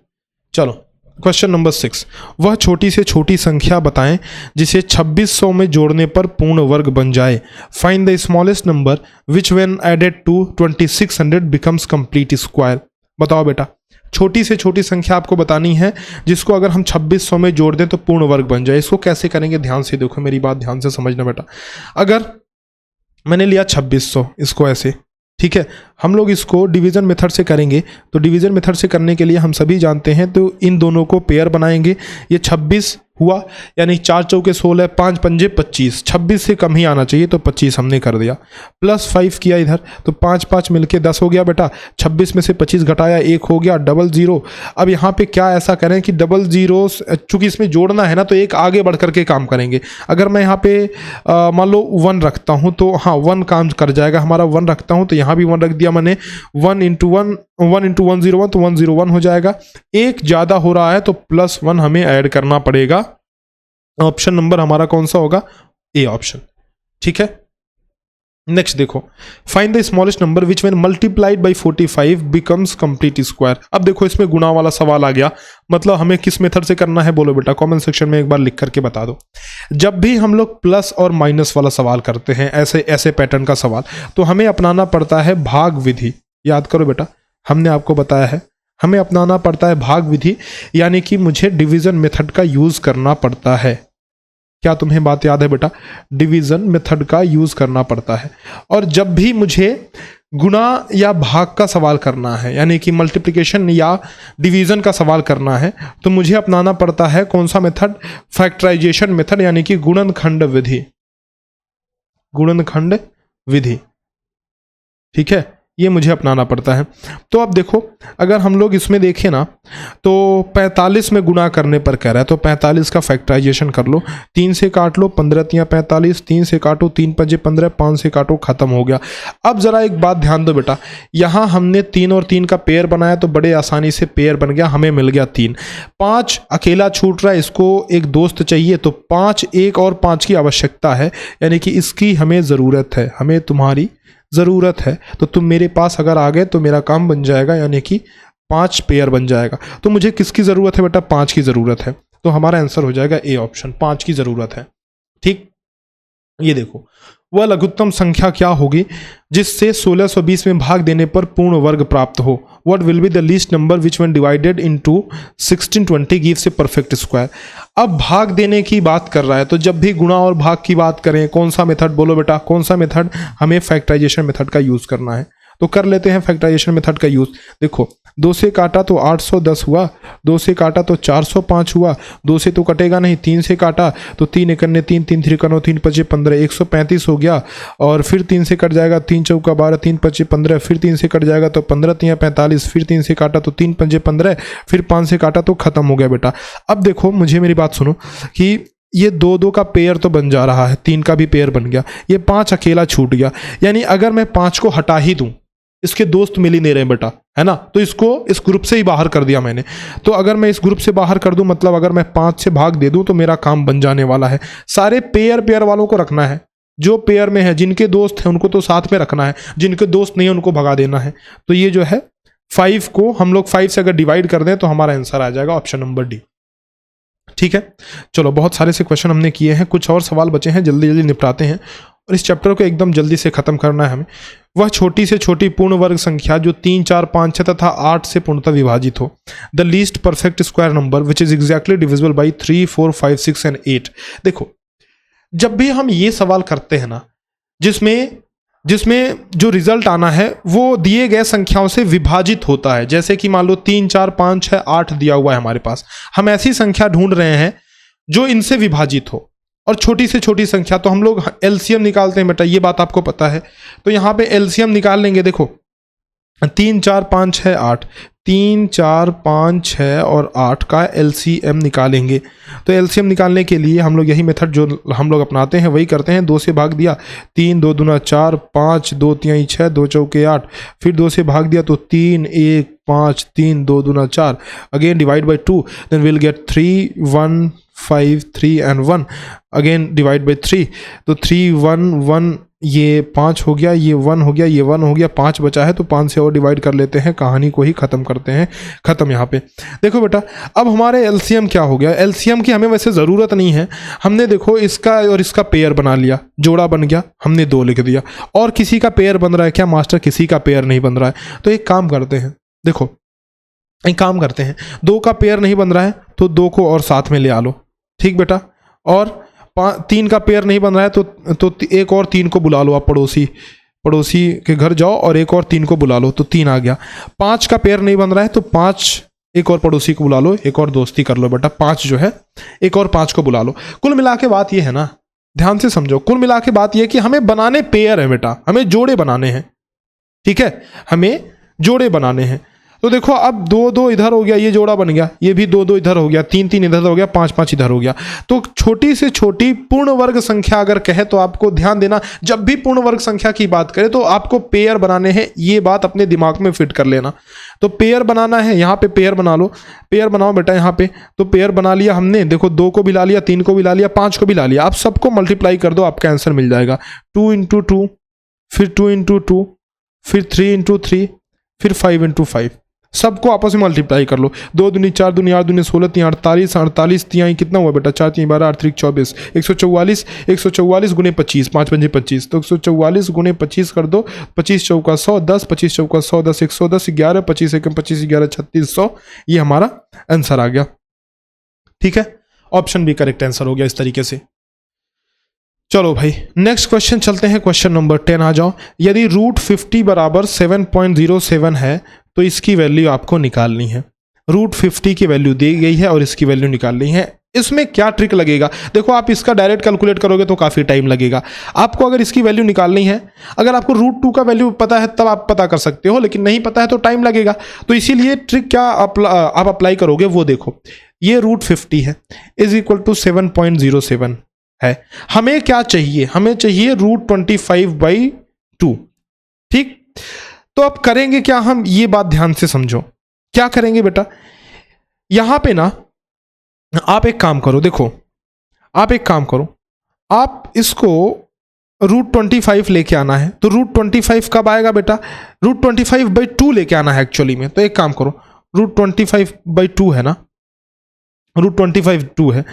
चलो क्वेश्चन नंबर 6, वह छोटी से छोटी संख्या बताएं जिसे 2600 में जोड़ने पर पूर्ण वर्ग बन जाए। Find the smallest number which when added to 2600 becomes complete square. बताओ बेटा, छोटी से छोटी संख्या आपको बतानी है जिसको अगर हम 2600 में जोड़ दें तो पूर्ण वर्ग बन जाए। इसको कैसे करेंगे? ध्यान से देखो, मेरी बात ध्यान से समझना बेटा। अगर मैंने लिया 2600, इसको ऐसे, ठीक है, हम लोग इसको डिवीजन मेथड से करेंगे, तो डिवीजन मेथड से करने के लिए हम सभी जानते हैं, तो इन दोनों को पेयर बनाएंगे। ये 26 हुआ, यानी 4 चौके 16, 5 पंजे 25, 26 से कम ही आना चाहिए, तो 25 हमने कर दिया। +5 किया इधर, तो 5 5 मिलके 10 हो गया बेटा। 26 में से 25 घटाया 1 हो गया, डबल जीरो। अब यहाँ पे क्या ऐसा करें कि डबल जीरो, चूंकि इसमें जोड़ना है ना, तो एक आगे बढ़ करके काम करेंगे। अगर मैं यहाँ पे मान लो 1 रखता हूँ, तो हाँ 1 काम कर जाएगा हमारा। 1 रखता हूँ तो यहाँ भी 1 रख दिया मैंने। 1 × 1 101 तो 101 हो जाएगा। एक ज़्यादा हो रहा है तो +1 हमें ऐड करना पड़ेगा। ऑप्शन नंबर हमारा कौन सा होगा? A option. ठीक है, नेक्स्ट देखो, find the smallest number which when multiplied by 45 becomes complete square. अब देखो इसमें गुणा वाला सवाल आ गया, मतलब हमें किस मेथड से करना है बोलो बेटा, कमेंट सेक्शन में एक बार लिख करके बता दो। जब भी हम लोग प्लस और माइनस वाला सवाल करते हैं, ऐसे पैटर्न का सवाल, तो हमें अपनाना पड़ता है भाग विधि। याद करो बेटा, हमने आपको बताया है हमें अपनाना पड़ता है भाग विधि, यानी कि मुझे डिवीजन मेथड का यूज करना पड़ता है। क्या तुम्हें बात याद है बेटा? डिवीजन मेथड का यूज करना पड़ता है। और जब भी मुझे गुणा या भाग का सवाल करना है, यानी कि मल्टीप्लिकेशन या डिवीजन का सवाल करना है, तो मुझे अपनाना पड़ता है कौन सा मेथड? फैक्टराइजेशन मेथड, यानी कि गुणनखंड विधि। गुणनखंड विधि, ठीक है, ये मुझे अपनाना पड़ता है। तो अब देखो, अगर हम लोग इसमें देखें ना, तो 45 में गुणा करने पर कह रहा है, तो 45 का फैक्टराइजेशन कर लो। 3 से काट लो, 15 × 45, 3 से काटो, 3 × 5 = 15, 5 से काटो, खत्म हो गया। अब जरा एक बात ध्यान दो बेटा, यहाँ हमने 3 और 3 का पेयर बनाया, तो बड़े आसानी से पेयर बन गया, हमें मिल गया 3। 5 अकेला छूट रहा है, इसको एक दोस्त चाहिए, तो 5 1 और 5 की आवश्यकता है, यानी कि इसकी हमें ज़रूरत है, हमें तुम्हारी ज़रूरत है। तो तुम मेरे पास अगर आ गए तो मेरा काम बन जाएगा, यानी कि 5 पेयर बन जाएगा। तो मुझे किसकी ज़रूरत है बेटा? 5 की ज़रूरत है, तो हमारा आंसर हो जाएगा ए ऑप्शन, 5 की ज़रूरत है। ठीक, ये देखो, वह लघुत्तम संख्या क्या होगी जिससे 1620 में भाग देने पर पूर्ण वर्ग प्राप्त हो? What will be the least number which when divided into 1620 gives a perfect square? अब भाग देने की बात कर रहा है, तो जब भी गुणा और भाग की बात करें, कौन सा मेथड बोलो बेटा, कौन सा मेथड? हमें फैक्टराइजेशन मेथड का यूज करना है। तो कर लेते हैं फैक्टराइजेशन मेथड का यूज। देखो, 2 से काटा तो 810 हुआ, 2 से काटा तो 405 हुआ, 2 से तो कटेगा नहीं, 3 से काटा तो 3 × 1 = 3, 3 × 3 = 9, 3 × 5 = 15, 135 हो गया। और फिर 3 से कट जाएगा, 3 चौका 12, 3 × 5 = 15, फिर 3 से कट जाएगा तो 15 × 3 = 45, फिर 3 से काटा तो 3 × 5 = 15, फिर 5 से काटा तो खत्म हो गया बेटा। अब देखो, मुझे मेरी बात सुनो कि ये 2 का पेयर तो बन जा रहा है, 3 का भी पेयर बन गया, ये 5 अकेला छूट गया, यानी अगर मैं 5 को हटा ही दूं, इसके दोस्त मिल ही नहीं रहे बेटा, है ना, तो इसको इस ग्रुप से ही बाहर कर दिया मैंने। तो अगर मैं इस ग्रुप से बाहर कर दूं, मतलब अगर मैं 5 से भाग दे दूं, तो मेरा काम बन जाने वाला है। सारे पेयर वालों को रखना है, जो पेयर में है, जिनके दोस्त हैं उनको तो साथ में रखना है, जिनके दोस्त नहीं है उनको भगा देना है। तो ये जो है 5 को हम लोग 5 से अगर डिवाइड कर दें तो हमारा आंसर आ जाएगा ऑप्शन नंबर डी। ठीक है, चलो, बहुत सारे से क्वेश्चन हमने किए हैं, कुछ और सवाल बचे हैं, जल्दी जल्दी निपटाते हैं और इस चैप्टर को एकदम जल्दी से खत्म करना है हमें। वह छोटी से छोटी पूर्ण वर्ग संख्या जो 3 4 5 6 तथा 8 से पूर्णतः विभाजित हो। The least perfect square number which is exactly divisible by 3 4 5 6 and 8। देखो, जब भी हम ये सवाल करते हैं ना, जिसमें जो रिजल्ट आना है वो दिए गए संख्याओं से विभाजित होता है, जैसे कि मान लो 3 4 5 6 8 दिया हुआ है हमारे पास, हम ऐसी संख्या ढूंढ रहे हैं जो इनसे विभाजित हो, और छोटी से छोटी संख्या तो हम लोग एलसीएम निकालते हैं बेटा, ये बात आपको पता है। तो यहाँ पे एलसीएम निकाल लेंगे। देखो, 3 4 5 6 8, 3 4 5 6 और 8 का एलसीएम निकालेंगे। तो एलसीएम निकालने के लिए हम लोग यही मेथड जो हम लोग अपनाते हैं वही करते हैं। 2 से भाग दिया, 3 2 दूना 4, 5 2 3 6, 2 चौके 8, फिर 2 से भाग दिया तो 3 1 5, 3 2 दूना 4, again divide by 2, then will get 3 1 5 3 and 1, again divide by 3, तो 3 1 1, ये 5 हो गया, ये 1 हो गया, ये 1 हो गया, 5 बचा है तो 5 से और डिवाइड कर लेते हैं, कहानी को ही खत्म करते हैं। खत्म। यहाँ पे देखो बेटा, अब हमारे एलसीएम क्या हो गया, एलसीएम की हमें वैसे ज़रूरत नहीं है, हमने देखो इसका और इसका पेयर बना लिया, जोड़ा बन गया, हमने 2 लिख दिया। और किसी का पेयर बन रहा है क्या मास्टर? किसी का पेयर नहीं बन रहा है। तो एक काम करते हैं, देखो एक काम करते हैं, 2 का पेयर नहीं बन रहा है तो 2 को और साथ में ले आ लो, ठीक बेटा। और 3 का पेयर नहीं बन रहा है तो एक और 3 को बुला लो, आप पड़ोसी के घर जाओ और एक और 3 को बुला लो, तो 3 आ गया। 5 का पेयर नहीं बन रहा है तो 5 एक और पड़ोसी को बुला लो, एक और दोस्ती कर लो बेटा, 5 जो है, एक और 5 को बुला लो। कुल मिला के बात ये है ना, ध्यान से समझो, कुल मिला के बात ये है कि हमें बनाने पेयर है बेटा, हमें जोड़े बनाने हैं, ठीक है, हमें जोड़े बनाने हैं। तो देखो अब 2-2 इधर हो गया, ये जोड़ा बन गया, ये भी 2-2 इधर हो गया, 3-3 इधर हो गया, 5-5 इधर हो गया। तो छोटी से छोटी पूर्ण वर्ग संख्या अगर कहे तो आपको ध्यान देना, जब भी पूर्ण वर्ग संख्या की बात करें तो आपको पेयर बनाने हैं, ये बात अपने दिमाग में फिट कर लेना। तो पेयर बनाना है, यहाँ पे पेयर बना लो, पेयर बनाओ बेटा यहाँ पे। तो पेयर बना लिया हमने, देखो 2 को भी ला लिया, 3 को भी ला लिया, 5 को भी ला लिया। आप सबको मल्टीप्लाई कर दो, आपका आंसर मिल जाएगा। 2 × 2, फिर 2 × 2, फिर 3 × 3, फिर 5 × 5। सबको आपस में मल्टीप्लाई कर लो। 2 दूनी 4 दूनी 8 दूनी 16 3 48 48 3 कितना हुआ बेटा, 4 3 12 8 3 24 144 144 गुने 25 5 5 25। तो 144 गुने 25 कर दो, 25 चौका 100 10, 25 चौका 100 10 110 11 25 1 25 11 3600, ये हमारा आंसर आ गया। ठीक है, ऑप्शन बी करेक्ट आंसर हो गया इस तरीके से। चलो भाई नेक्स्ट क्वेश्चन चलते हैं, क्वेश्चन नंबर 10 आ जाओ। यदि √50 बराबर 7.07 है तो इसकी वैल्यू आपको निकालनी है। √50 की वैल्यू दी गई है और इसकी वैल्यू निकालनी है। इसमें क्या ट्रिक लगेगा, देखो आप इसका डायरेक्ट कैलकुलेट करोगे तो काफ़ी टाइम लगेगा। आपको अगर इसकी वैल्यू निकालनी है, अगर आपको √2 का वैल्यू पता है तब आप पता कर सकते हो, लेकिन नहीं पता है तो टाइम लगेगा। तो इसीलिए ट्रिक क्या आप अप्लाई करोगे वो देखो। ये √50 है इज इक्वल टू 7.07 है। हमें क्या चाहिए, हमें चाहिए √25/2। ठीक, तो अब करेंगे क्या हम, ये बात ध्यान से समझो। क्या करेंगे बेटा, यहां पे ना आप एक काम करो, देखो आप एक काम करो, आप इसको √25 लेके आना है। तो √25 कब आएगा बेटा, √25/2 लेके आना है एक्चुअली में। तो एक काम करो, √25/2 है ना, √25/2 है।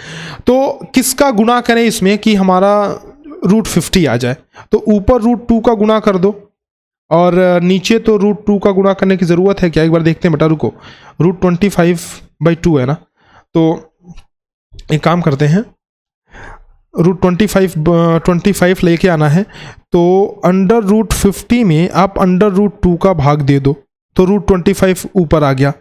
तो किसका गुना करें इसमें कि हमारा √50 आ जाए। तो ऊपर √2 का गुना कर दो और नीचे तो √2 का गुणा करने की ज़रूरत है क्या, एक बार देखते हैं बेटा, रुको। √25/2 है ना, तो एक काम करते हैं, √25 लेके आना है। तो अंडर √50 में आप अंडर √2 का भाग दे दो, तो √25 ऊपर आ गया।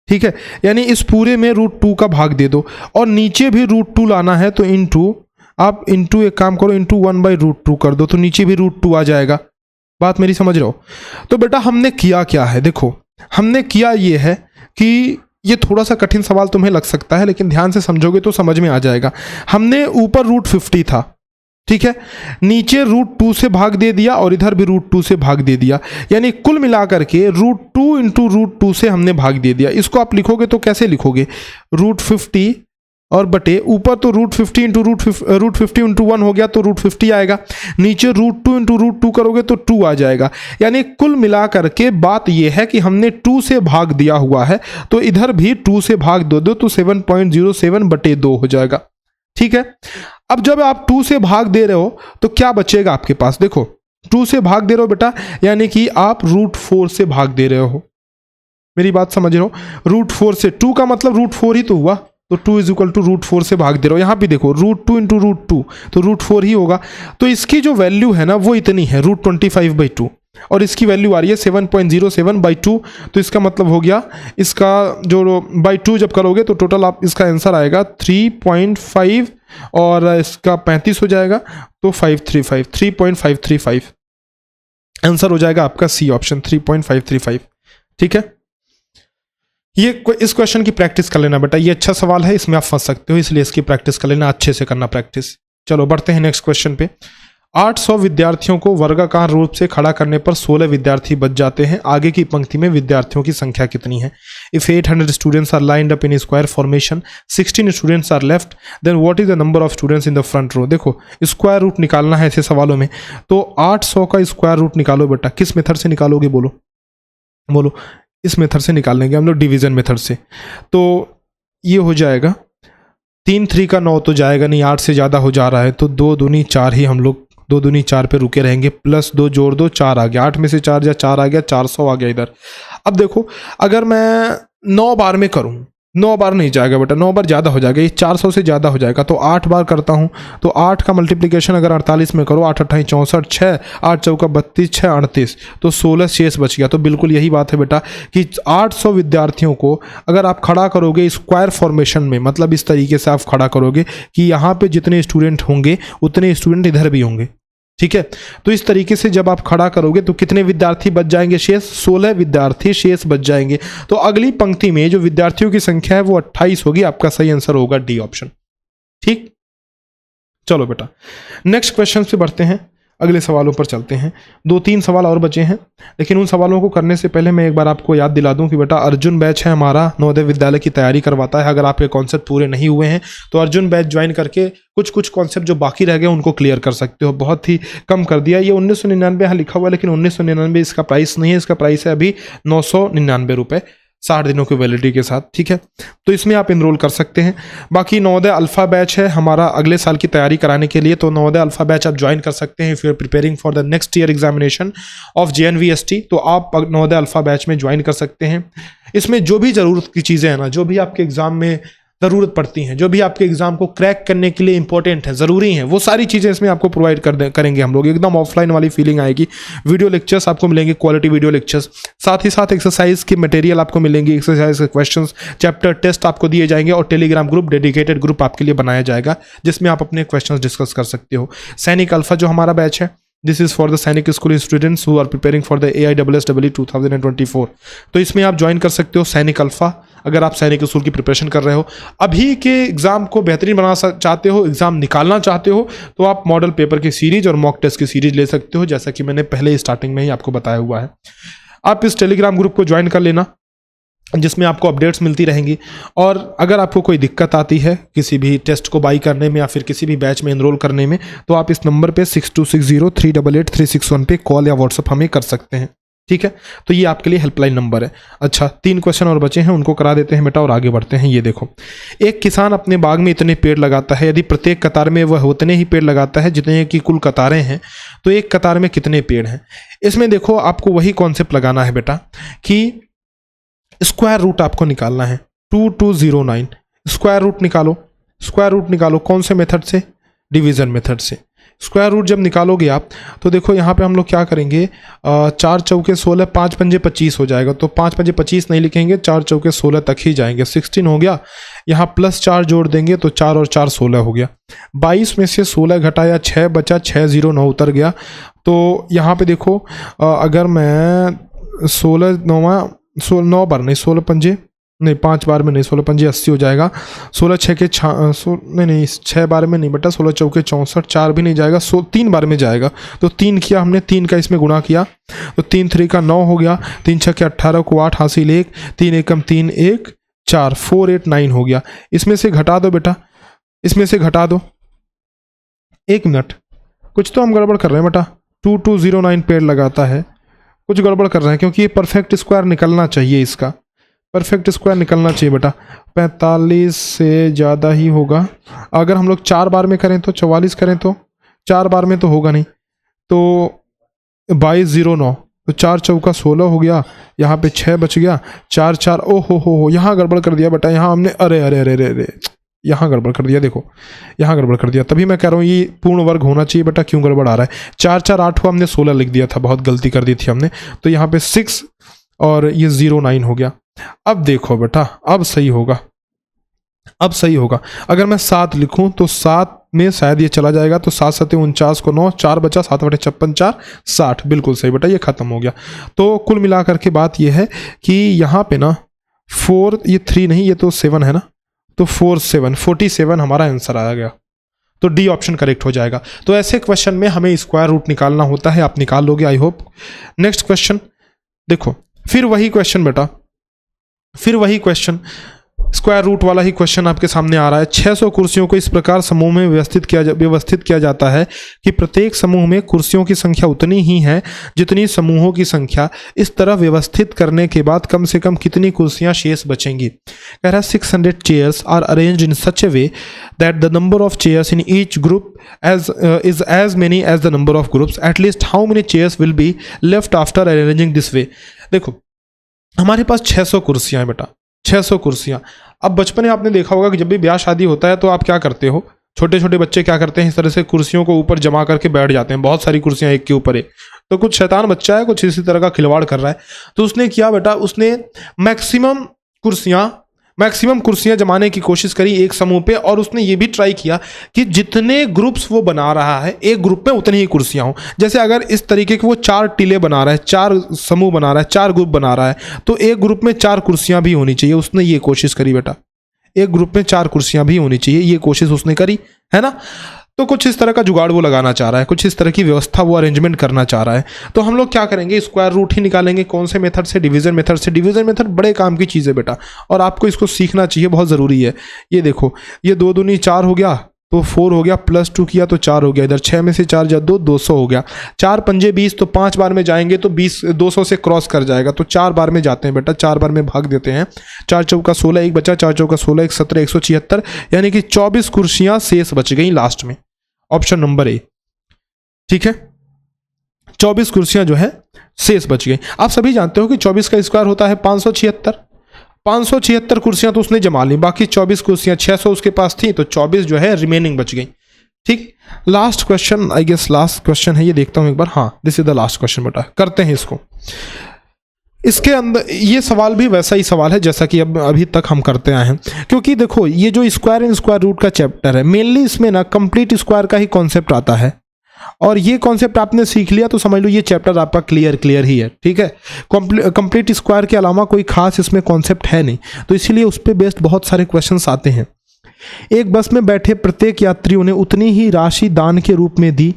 ठीक है, यानी इस पूरे में √2 का भाग दे दो और नीचे भी √2 लाना है तो आप इंटू एक काम करो, इंटू 1/√2 कर दो, तो नीचे भी √2 आ जाएगा। बात मेरी समझ रहे हो। तो बेटा हमने किया क्या है, देखो हमने किया ये है कि ये थोड़ा सा कठिन सवाल तुम्हें लग सकता है, लेकिन ध्यान से समझोगे तो समझ में आ जाएगा। हमने ऊपर √50 था, ठीक है, नीचे √2 से भाग दे दिया और इधर भी √2 से भाग दे दिया, यानी कुल मिलाकर के √2 × √2 से हमने भाग दे दिया। इसको आप लिखोगे तो कैसे लिखोगे, √50 और बटे ऊपर तो √50 × 1 हो गया तो √50 आएगा, नीचे √2 × √2 करोगे तो 2 आ जाएगा। यानी कुल मिलाकर के बात यह है कि हमने 2 से भाग दिया हुआ है, तो इधर भी 2 से भाग दो तो 7.07/2 हो जाएगा। ठीक है, अब जब आप 2 से भाग दे रहे हो तो क्या बचेगा आपके पास, देखो 2 से भाग दे रहे हो बेटा, यानी कि आप √4 से भाग दे रहे हो। मेरी बात समझ रहे हो, √4 से, 2 का मतलब √4 ही तो हुआ, तो 2 इज इक्वल टू √4 से भाग दे रहा हो। यहाँ भी देखो √2 × √2 तो √4 ही होगा। तो इसकी जो वैल्यू है ना वो इतनी है, √25/2, और इसकी वैल्यू आ रही है 7.07/2। तो इसका मतलब हो गया, इसका जो /2 जब करोगे तो टोटल आप इसका आंसर आएगा 3.5 और इसका 35 हो जाएगा, तो 3.535 आंसर हो जाएगा आपका सी ऑप्शन, 3.535। ठीक है, ये इस क्वेश्चन की प्रैक्टिस कर लेना बेटा, ये अच्छा सवाल है, इसमें आप फंस सकते हो, इसलिए इसकी प्रैक्टिस कर लेना, अच्छे से करना प्रैक्टिस। चलो बढ़ते हैं नेक्स्ट क्वेश्चन पे। 800 विद्यार्थियों को वर्गाकार रूप से खड़ा करने पर 16 विद्यार्थी बच जाते हैं। आगे की पंक्ति में विद्यार्थियों की संख्या कितनी है। If 800 students are lined up in square formation, 16 students are left, then what is the number of students in the front row. देखो स्क्वायर रूट निकालना है ऐसे सवालों में, तो 800 का स्क्वायर रूट निकालो बेटा। किस मेथड से निकालोगे, बोलो बोलो। इस मेथड से निकालेंगे हम लोग, डिवीजन मेथड से। तो ये हो जाएगा 3 3 का 9 तो जाएगा नहीं, 8 से ज़्यादा हो जा रहा है, तो 2 दूनी 4 ही हम लोग 2 दूनी 4 पे रुके रहेंगे, प्लस 2 जोड़ दो 4 आ गया, 8 में से 4 या 4 आ गया, 400 आ गया इधर। अब देखो अगर मैं 9 बार में करूँ 9 बार नहीं जाएगा बेटा, 9 बार ज़्यादा हो जाएगा, ये 400 से ज़्यादा हो जाएगा। तो 8 बार करता हूँ, तो 8 का मल्टीप्लिकेशन अगर 48 में करो, 8 अट्ठाई 64, 6 8 चौका 32, 6 38, तो 16 शेष बच गया। तो बिल्कुल यही बात है बेटा कि 800 विद्यार्थियों को अगर आप खड़ा करोगे स्क्वायर फॉर्मेशन में, मतलब इस तरीके से आप खड़ा करोगे कि यहाँ पे जितने स्टूडेंट होंगे उतने स्टूडेंट इधर भी होंगे, ठीक है। तो इस तरीके से जब आप खड़ा करोगे तो कितने विद्यार्थी बच जाएंगे शेष? 16 विद्यार्थी शेष बच जाएंगे। तो अगली पंक्ति में जो विद्यार्थियों की संख्या है वो 28 होगी। आपका सही आंसर होगा डी ऑप्शन, ठीक। चलो बेटा नेक्स्ट क्वेश्चन पे बढ़ते हैं, अगले सवालों पर चलते हैं। 2-3 सवाल और बचे हैं, लेकिन उन सवालों को करने से पहले मैं एक बार आपको याद दिला दूं कि बेटा अर्जुन बैच है हमारा, नवोदय विद्यालय की तैयारी करवाता है। अगर आपके कॉन्सेप्ट पूरे नहीं हुए हैं तो अर्जुन बैच ज्वाइन करके कुछ कुछ कॉन्सेप्ट जो बाकी रह गए उनको क्लियर कर सकते हो। बहुत ही कम कर दिया, ये 1999 यहाँ लिखा हुआ है, लेकिन 1999 इसका प्राइस नहीं है, इसका प्राइस है अभी 999 रुपये 60 दिनों की वैलिडिटी के साथ, ठीक है। तो इसमें आप इनरोल कर सकते हैं। बाकी नवोदय अल्फा बैच है हमारा अगले साल की तैयारी कराने के लिए, तो नवोदय अल्फा बैच आप ज्वाइन कर सकते हैं if you are preparing for the next year examination of JNVST, तो आप नवोदय अल्फा बैच में ज्वाइन कर सकते हैं। इसमें जो भी ज़रूरत की चीज़ें हैं ना, जो भी आपके एग्जाम में ज़रूरत पड़ती हैं, जो भी आपके एग्जाम को क्रैक करने के लिए इंपॉर्टेंट है, ज़रूरी हैं, वो सारी चीज़ें इसमें आपको प्रोवाइड करेंगे हम लोग। एकदम ऑफलाइन वाली फीलिंग आएगी। वीडियो लेक्चर्स आपको मिलेंगे, क्वालिटी वीडियो लेक्चर्स, साथ ही साथ एक्सरसाइज के मटेरियल आपको मिलेंगे, एक्सरसाइज के क्वेश्चंस, चैप्टर टेस्ट आपको दिए जाएंगे, और टेलीग्राम ग्रुप, डेडिकेटेड ग्रुप आपके लिए बनाया जाएगा जिसमें आप अपने क्वेश्चन डिस्कस कर सकते हो। सैनिक अल्फा जो हमारा बैच है, this is for the Sainik school students who are preparing for the AISSEE 2024, तो इसमें आप ज्वाइन कर सकते हो सैनिक अल्फा अगर आप सैनिक स्कूल की प्रिपरेशन कर रहे हो। अभी के एग्जाम को बेहतरीन बनाना चाहते हो, एग्जाम निकालना चाहते हो, तो आप मॉडल पेपर की सीरीज और मॉक टेस्ट की सीरीज ले सकते हो, जैसा कि मैंने पहले स्टार्टिंग में ही आपको बताया हुआ है। आप इस टेलीग्राम ग्रुप को ज्वाइन कर लेना जिसमें आपको अपडेट्स मिलती रहेंगी। और अगर आपको कोई दिक्कत आती है किसी भी टेस्ट को बाई करने में या फिर किसी भी बैच में एनरोल करने में, तो आप इस नंबर पे 6260388361 पे कॉल या व्हाट्सअप हमें कर सकते हैं, ठीक है। तो ये आपके लिए हेल्पलाइन नंबर है। अच्छा 3 क्वेश्चन और बचे हैं, उनको करा देते हैं बेटा और आगे बढ़ते हैं। ये देखो, एक किसान अपने बाग में इतने पेड़ लगाता है, यदि प्रत्येक कतार में वह उतने ही पेड़ लगाता है जितने की कुल कतारें हैं, तो एक कतार में कितने पेड़ हैं। इसमें देखो आपको वही कॉन्सेप्ट लगाना है बेटा कि स्क्वायर रूट आपको निकालना है। 2209 स्क्वायर रूट निकालो। स्क्वायर रूट निकालो कौन से मेथड से? डिवीजन मेथड से। स्क्वायर रूट जब निकालोगे आप तो देखो यहाँ पे हम लोग क्या करेंगे, 4 चौके 16, 5 पंजे 25 हो जाएगा। तो 5 पंजे 25 नहीं लिखेंगे, 4 चौके 16 तक ही जाएंगे। 16 हो गया, यहाँ प्लस 4 जोड़ देंगे तो 4 और 4 16 हो गया। 22 में से 16 घटाया 6 बचा, 609 उतर गया। तो यहाँ पे देखो अगर मैं 9 बार नहीं, 16 पंजे नहीं, 5 बार में नहीं, 16 पंजे 80 हो जाएगा। 16 6 के नहीं 6 बार में नहीं बेटा, 16 चौके 64, 4 भी नहीं जाएगा, 3 बार में जाएगा। तो 3 किया हमने, 3 का इसमें गुणा किया तो 3 3 का 9 हो गया, 3 6 के 18 को 8 हासिल 1, 3 एकम 3 1 4, 4 8 9 हो गया। इसमें से घटा दो बेटा, इसमें से घटा दो। 1 मिनट, कुछ तो हम गड़बड़ कर रहे हैं बेटा। 2209 पेड़ लगाता है, कुछ गड़बड़ कर रहे हैं क्योंकि ये परफेक्ट स्क्वायर निकलना चाहिए, इसका परफेक्ट स्क्वायर निकलना चाहिए बेटा। 45 से ज़्यादा ही होगा। अगर हम लोग 4 बार में करें तो 44 करें तो 4 बार में तो होगा नहीं, तो 2209, तो 4 चौका 16 हो गया, यहाँ पे 6 बच गया, 4 4 ओ हो यहाँ गड़बड़ कर दिया बेटा। यहाँ हमने अरे अरे अरे अरे यहाँ गड़बड़ कर दिया, देखो यहाँ गड़बड़ कर दिया। तभी मैं कह रहा हूँ ये पूर्ण वर्ग होना चाहिए बेटा, क्यों गड़बड़ आ रहा है। 4 4 8 को हमने 16 लिख दिया था, बहुत गलती कर दी थी हमने। तो यहाँ पे 6 और ये 09 हो गया। अब देखो बेटा, अब सही होगा, अब सही होगा। अगर मैं 7 लिखूं तो 7 में शायद ये चला जाएगा, तो 7 7 49 को 9, 4 बचा, 7 बटे 56 4 60, बिल्कुल सही बेटा, ये खत्म हो गया। तो कुल मिलाकर के बात ये है कि यहाँ पे ना 4, ये 3 नहीं, ये तो 7 है ना, तो 47 हमारा आंसर आ गया। तो डी ऑप्शन करेक्ट हो जाएगा। तो ऐसे क्वेश्चन में हमें स्क्वायर रूट निकालना होता है, आप निकाल लोगे आई होप। नेक्स्ट क्वेश्चन देखो, फिर वही क्वेश्चन बेटा, फिर वही क्वेश्चन, स्क्वायर रूट वाला ही क्वेश्चन आपके सामने आ रहा है। 600 कुर्सियों को इस प्रकार समूह में व्यवस्थित किया जाता है कि प्रत्येक समूह में कुर्सियों की संख्या उतनी ही है जितनी समूहों की संख्या। इस तरह व्यवस्थित करने के बाद कम से कम कितनी कुर्सियां शेष बचेंगी। कह रहा है 600 chairs are arranged in such a way that the number of chairs in each group is as many as the number of groups. At least how many chairs will be left after arranging this way. देखो हमारे पास 600 कुर्सियां हैं बेटा, 600 कुर्सियां। अब बचपन में आपने देखा होगा कि जब भी ब्याह शादी होता है तो आप क्या करते हो, छोटे छोटे बच्चे क्या करते हैं, इस तरह से कुर्सियों को ऊपर जमा करके बैठ जाते हैं, बहुत सारी कुर्सियां एक के ऊपर एक। तो कुछ शैतान बच्चा है, कुछ इसी तरह का खिलवाड़ कर रहा है, तो उसने किया बेटा, उसने मैक्सिमम कुर्सियां जमाने की कोशिश करी एक समूह पे, और उसने ये भी ट्राई किया कि जितने ग्रुप्स वो बना रहा है एक ग्रुप में उतनी ही कुर्सियां हो। जैसे अगर इस तरीके के वो 4 टीले बना रहा है, 4 समूह बना रहा है, 4 ग्रुप बना रहा है, तो एक ग्रुप में 4 कुर्सियां भी होनी चाहिए। उसने ये कोशिश करी बेटा, एक ग्रुप में 4 कुर्सियां भी होनी चाहिए, ये कोशिश उसने करी, है ना। तो कुछ इस तरह का जुगाड़ वो लगाना चाह रहा है, कुछ इस तरह की व्यवस्था वो अरेंजमेंट करना चाह रहा है। तो हम लोग क्या करेंगे, स्क्वायर रूट ही निकालेंगे। कौन से मेथड से? डिवीजन मेथड से। डिवीजन मेथड बड़े काम की चीज़ है बेटा, और आपको इसको सीखना चाहिए, बहुत ज़रूरी है। ये देखो, ये 2 दूनी 4 हो गया, तो 4 हो गया, +2 किया तो 4 हो गया, इधर 6 में से 4 जा 2, 200 हो गया। 4 पंजे 20, तो 5 बार में जाएंगे तो 20 200 से क्रॉस कर जाएगा, तो 4 बार में जाते हैं बेटा, 4 बार में भाग देते हैं। 4 चौका 16, एक बचा, 4 चौका 16, 1 17, 176, यानी कि 24 कुर्सियां शेष बच गई लास्ट में, ऑप्शन नंबर ए। ठीक है, 24 कुर्सियां जो है शेष बच गई। आप सभी जानते हो कि 24 का स्क्वायर होता है 576। 576 कुर्सियां तो उसने जमा ली, बाकी 24 कुर्सियां 600 उसके पास थी, तो 24 जो है रिमेनिंग बच गई। ठीक, last question, I guess last question है ये, देखता हूं एक बार। हाँ, this is the last question बेटा, करते हैं इसको। इसके अंदर ये सवाल भी वैसा ही सवाल है जैसा कि अब अभी तक हम करते आए हैं, क्योंकि देखो ये जो स्क्वायर एंड स्क्वायर रूट का चैप्टर है, मेनली इसमें ना कंप्लीट स्क्वायर का ही कॉन्सेप्ट आता है, और ये कॉन्सेप्ट आपने सीख लिया तो समझ लो ये चैप्टर आपका क्लियर ही है। ठीक है, कंप्लीट स्क्वायर के अलावा कोई खास इसमें कॉन्सेप्ट है नहीं, तो इसीलिए उस पर बेस्ड बहुत सारे क्वेश्चंस आते हैं। एक बस में बैठे प्रत्येक यात्रियों ने उतनी ही राशि दान के रूप में दी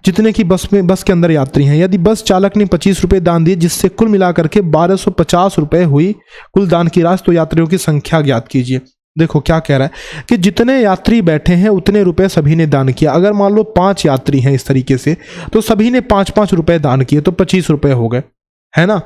जितने की बस के अंदर यात्री हैं। यदि बस चालक ने 25 रुपये दान दिए, जिससे कुल मिलाकर के 1250 रुपये हुई कुल दान की राशि, तो यात्रियों की संख्या ज्ञात कीजिए। देखो क्या कह रहा है कि जितने यात्री बैठे हैं उतने रुपए सभी ने दान किया। अगर मान लो 5 यात्री हैं इस तरीके से, तो सभी ने 5-5 रुपये दान किए, तो 25 रुपये हो गए, है ना।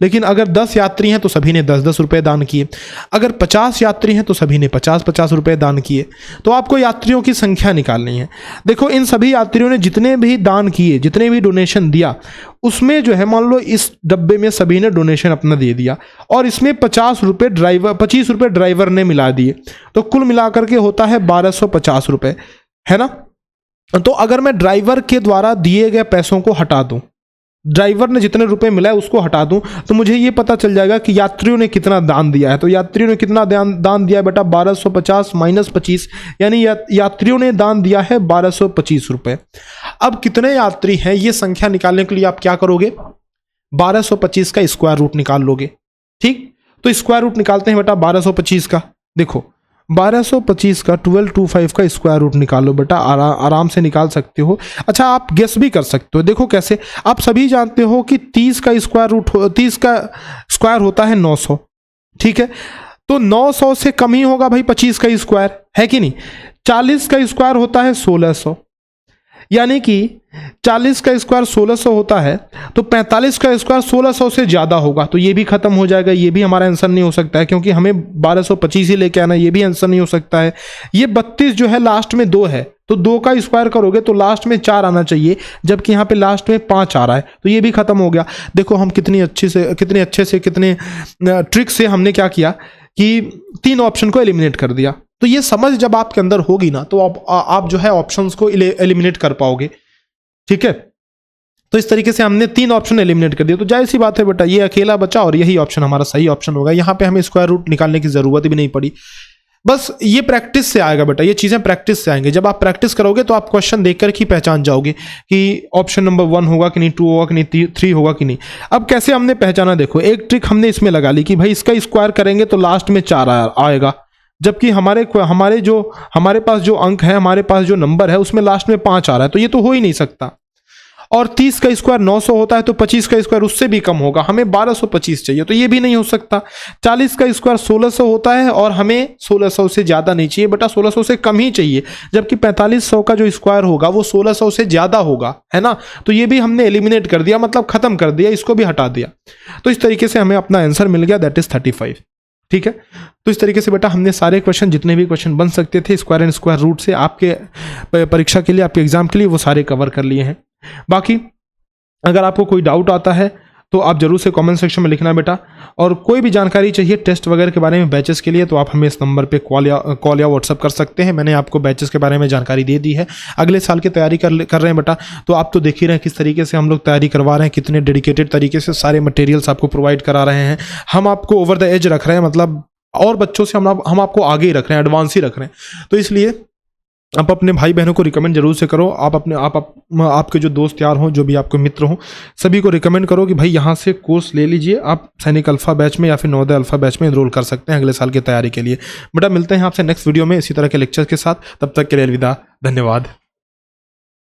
लेकिन अगर 10 यात्री हैं तो सभी ने 10-10 रुपये दान किए। अगर 50 यात्री हैं तो सभी ने 50-50 रुपये दान किए। तो आपको यात्रियों की संख्या निकालनी है। देखो इन सभी यात्रियों ने जितने भी दान किए, जितने भी डोनेशन दिया, उसमें जो है मान लो इस डब्बे में सभी ने डोनेशन अपना दे दिया, और इसमें 25 रुपये ड्राइवर ने मिला दिए, तो कुल मिलाकर के होता है 1250 रुपये, है ना। तो अगर मैं ड्राइवर के द्वारा दिए गए पैसों को हटा दूं, ड्राइवर ने जितने रुपए मिला है उसको हटा दूं, तो मुझे ये पता चल जाएगा कि यात्रियों ने कितना दान दिया है। तो यात्रियों ने कितना दान दिया है बेटा, 1250 - 25, यानी यात्रियों ने दान दिया है 1225 रुपए। अब कितने यात्री हैं ये संख्या निकालने के लिए आप क्या करोगे, 1225 का स्क्वायर रूट निकाल लोगे। ठीक, तो स्क्वायर रूट निकालते हैं बेटा 1225 का। देखो 1225 का 1225 का स्क्वायर रूट निकालो बेटा, आराम से निकाल सकते हो। अच्छा, आप गेस भी कर सकते हो। देखो कैसे, आप सभी जानते हो कि 30 का स्क्वायर होता है 900। ठीक है, तो 900 से कम ही होगा भाई 25 का स्क्वायर, है कि नहीं। 40 का स्क्वायर होता है 1600, यानी कि 40 का स्क्वायर 1600 होता है, तो 45 का स्क्वायर 1600 से ज़्यादा होगा, तो ये भी खत्म हो जाएगा। ये भी हमारा आंसर नहीं हो सकता है, क्योंकि हमें 1225 ही लेके आना, ये भी आंसर नहीं हो सकता है। ये 32 जो है लास्ट में 2 है, तो 2 का स्क्वायर करोगे तो लास्ट में 4 आना चाहिए, जबकि यहाँ पे लास्ट में 5 आ रहा है, तो ये भी खत्म हो गया। देखो हम कितने अच्छे से कितने ट्रिक से हमने क्या किया कि 3 ऑप्शन को एलिमिनेट कर दिया। तो ये समझ जब आपके अंदर होगी ना, तो आप जो है ऑप्शंस को एलिमिनेट कर पाओगे। ठीक है, तो इस तरीके से हमने 3 ऑप्शन एलिमिनेट कर दिए। तो जाहिर सी बात है बेटा, ये अकेला बचा और यही ऑप्शन हमारा सही ऑप्शन होगा। यहाँ पे हमें स्क्वायर रूट निकालने की जरूरत भी नहीं पड़ी, बस ये प्रैक्टिस से आएगा बेटा, ये चीजें प्रैक्टिस से आएंगे। जब आप प्रैक्टिस करोगे तो आप क्वेश्चन देखकर ही पहचान जाओगे कि ऑप्शन नंबर 1 होगा कि नहीं, 2 होगा कि नहीं, 3 होगा कि नहीं। अब कैसे हमने पहचाना, देखो एक ट्रिक हमने इसमें लगा ली कि भाई इसका स्क्वायर करेंगे तो लास्ट में 4 आएगा, जबकि हमारे पास जो अंक है, हमारे पास जो नंबर है, उसमें लास्ट में 5 आ रहा है, तो ये तो हो ही नहीं सकता। और 30 का स्क्वायर 900 होता है, तो 25 का स्क्वायर उससे भी कम होगा, हमें 1225 चाहिए, तो ये भी नहीं हो सकता। 40 का स्क्वायर 1600 होता है और हमें 1600 से ज़्यादा नहीं चाहिए बेटा, 1600 से कम ही चाहिए, जबकि 4500 का जो स्क्वायर होगा वो 1600 से ज़्यादा होगा, है ना। तो ये भी हमने एलिमिनेट कर दिया, मतलब खत्म कर दिया, इसको भी हटा दिया। तो इस तरीके से हमें अपना आंसर मिल गया, दैट इज 35। ठीक है, तो इस तरीके से बेटा हमने सारे क्वेश्चन, जितने भी क्वेश्चन बन सकते थे स्क्वायर एंड स्क्वायर रूट से, आपके परीक्षा के लिए, आपके एग्जाम के लिए, वो सारे कवर कर लिए हैं। बाकी अगर आपको कोई डाउट आता है तो आप जरूर से कमेंट सेक्शन में लिखना बेटा। और कोई भी जानकारी चाहिए टेस्ट वगैरह के बारे में बैचेस के लिए तो आप हमें इस नंबर पे कॉल या व्हाट्सअप कर सकते हैं। मैंने आपको बैचेस के बारे में जानकारी दे दी है। अगले साल की तैयारी कर रहे हैं बेटा, तो आप तो देख ही रहे हैं किस तरीके से हम लोग तैयारी करवा रहे हैं, कितने डेडिकेटेड तरीके से सारे मटेरियल्स आपको प्रोवाइड करा रहे हैं। हम आपको ओवर द एज रख रहे हैं, मतलब और बच्चों से हम आपको आगे ही रख रहे हैं, एडवांस ही रख रहे हैं। तो इसलिए आप अपने भाई बहनों को रिकमेंड जरूर से करो। आपके जो दोस्त यार हों, जो भी आपके मित्र हों, सभी को रिकमेंड करो कि भाई यहाँ से कोर्स ले लीजिए। आप सैनिक अल्फा बैच में या फिर नवोदय अल्फा बैच में एनरोल कर सकते हैं अगले साल की तैयारी के लिए। बेटा मिलते हैं आपसे नेक्स्ट वीडियो में इसी तरह के लेक्चर के साथ। तब तक के लिए अलविदा, धन्यवाद।